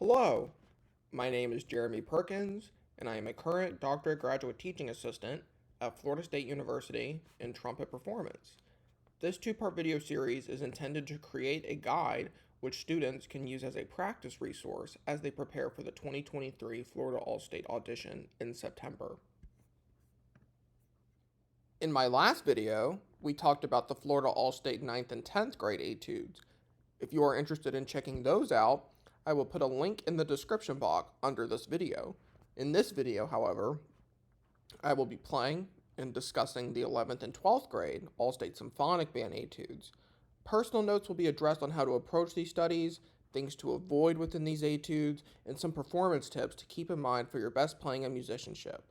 Hello, my name is Jeremy Perkins, and I am a current doctorate graduate teaching assistant at Florida State University in Trumpet Performance. This two-part video series is intended to create a guide which students can use as a practice resource as they prepare for the 2023 Florida All-State audition in September. In my last video, we talked about the Florida All-State 9th and 10th grade etudes. If you are interested in checking those out, I will put a link in the description box under this video. In this video, however, I will be playing and discussing the 11th and 12th grade All-State Symphonic Band etudes. Personal notes will be addressed on how to approach these studies, things to avoid within these etudes, and some performance tips to keep in mind for your best playing and musicianship.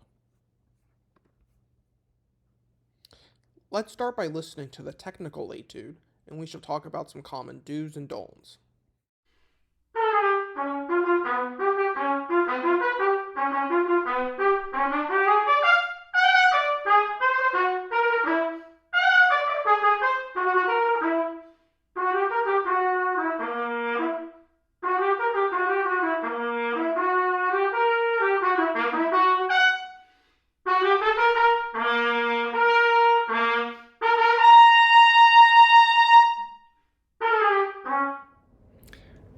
Let's start by listening to the technical etude, and we shall talk about some common do's and don'ts.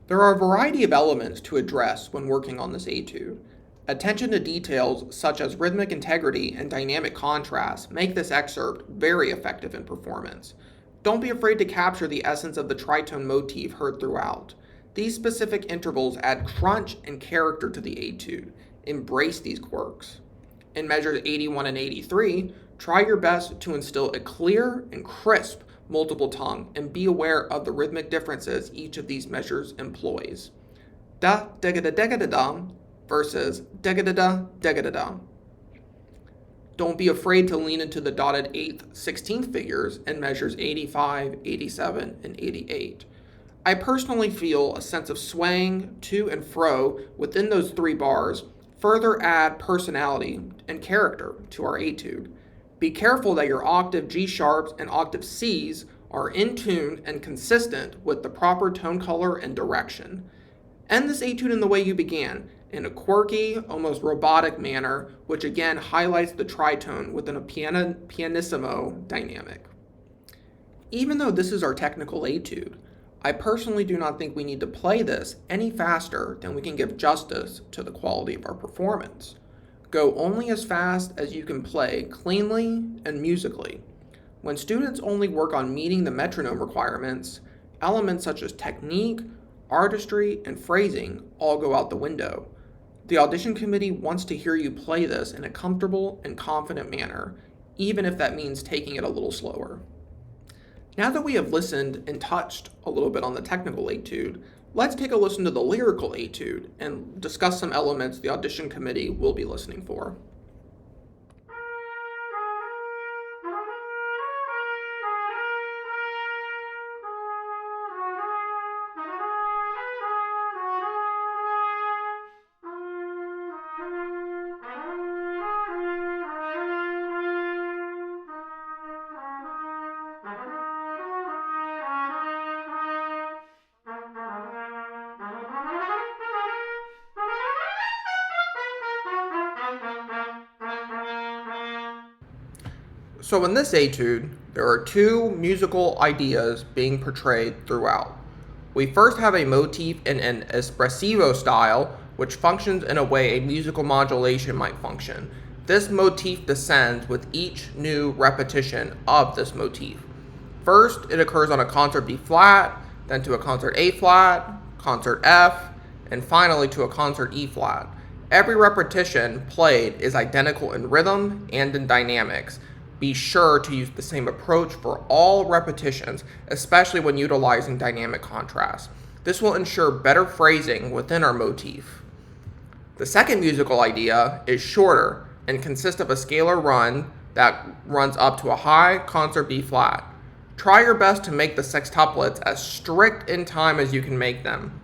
There are a variety of elements to address when working on this etude. Attention to details such as rhythmic integrity and dynamic contrast make this excerpt very effective in performance. Don't be afraid to capture the essence of the tritone motif heard throughout. These specific intervals add crunch and character to the etude. Embrace these quirks. In measures 81 and 83, try your best to instill a clear and crisp multiple tongue and be aware of the rhythmic differences each of these measures employs. Da da da da da da versus da da da da da da. Don't be afraid to lean into the dotted 8th, 16th figures in measures 85, 87, and 88. I personally feel a sense of swaying to and fro within those three bars further add personality and character to our etude. Be careful that your octave G sharps and octave Cs are in tune and consistent with the proper tone color and direction. End this etude in the way you began, in a quirky, almost robotic manner, which again highlights the tritone within a pianissimo dynamic. Even though this is our technical etude, I personally do not think we need to play this any faster than we can give justice to the quality of our performance. Go only as fast as you can play cleanly and musically. When students only work on meeting the metronome requirements, elements such as technique, artistry, and phrasing all go out the window. The audition committee wants to hear you play this in a comfortable and confident manner, even if that means taking it a little slower. Now that we have listened and touched a little bit on the technical etude, let's take a listen to the lyrical etude and discuss some elements the audition committee will be listening for. So in this etude, there are two musical ideas being portrayed throughout. We first have a motif in an espressivo style, which functions in a way a musical modulation might function. This motif descends with each new repetition of this motif. First, it occurs on a concert B flat, then to a concert A flat, concert F, and finally to a concert E flat. Every repetition played is identical in rhythm and in dynamics. Be sure to use the same approach for all repetitions, especially when utilizing dynamic contrast. This will ensure better phrasing within our motif. The second musical idea is shorter and consists of a scalar run that runs up to a high concert B flat. Try your best to make the sextuplets as strict in time as you can make them.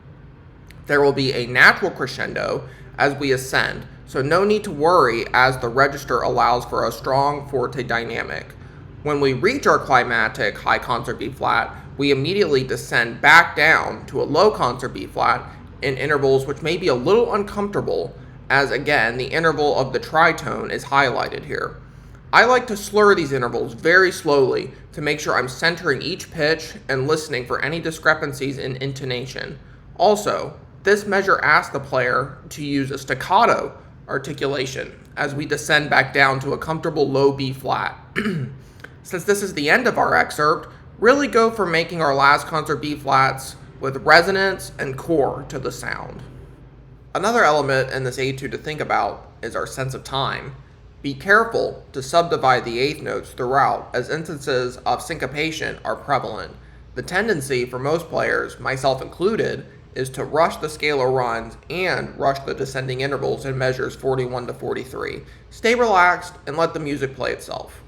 There will be a natural crescendo as we ascend, so no need to worry as the register allows for a strong forte dynamic. When we reach our climactic high concert B flat, we immediately descend back down to a low concert B flat in intervals which may be a little uncomfortable, as again, the interval of the tritone is highlighted here. I like to slur these intervals very slowly to make sure I'm centering each pitch and listening for any discrepancies in intonation. Also, this measure asks the player to use a staccato articulation as we descend back down to a comfortable low B flat. Since this is the end of our excerpt, really go for making our last concert B flats with resonance and core to the sound. Another element in this etude to think about is our sense of time. Be careful to subdivide the eighth notes throughout, as instances of syncopation are prevalent. The tendency for most players, myself included, is to rush the scalar runs and rush the descending intervals in measures 41 to 43. Stay relaxed and let the music play itself.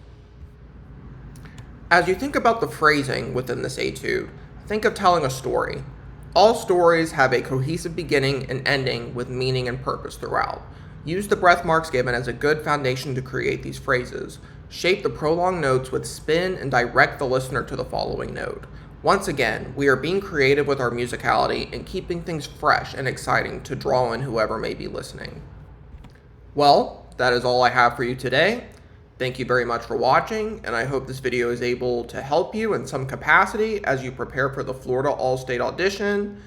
As you think about the phrasing within this etude, think of telling a story. All stories have a cohesive beginning and ending with meaning and purpose throughout. Use the breath marks given as a good foundation to create these phrases. Shape the prolonged notes with spin and direct the listener to the following note. Once again, we are being creative with our musicality and keeping things fresh and exciting to draw in whoever may be listening. Well, that is all I have for you today. Thank you very much for watching, and I hope this video is able to help you in some capacity as you prepare for the Florida All-State audition.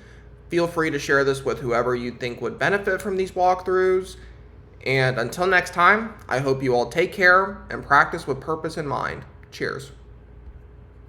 Feel free to share this with whoever you think would benefit from these walkthroughs. And until next time, I hope you all take care and practice with purpose in mind. Cheers.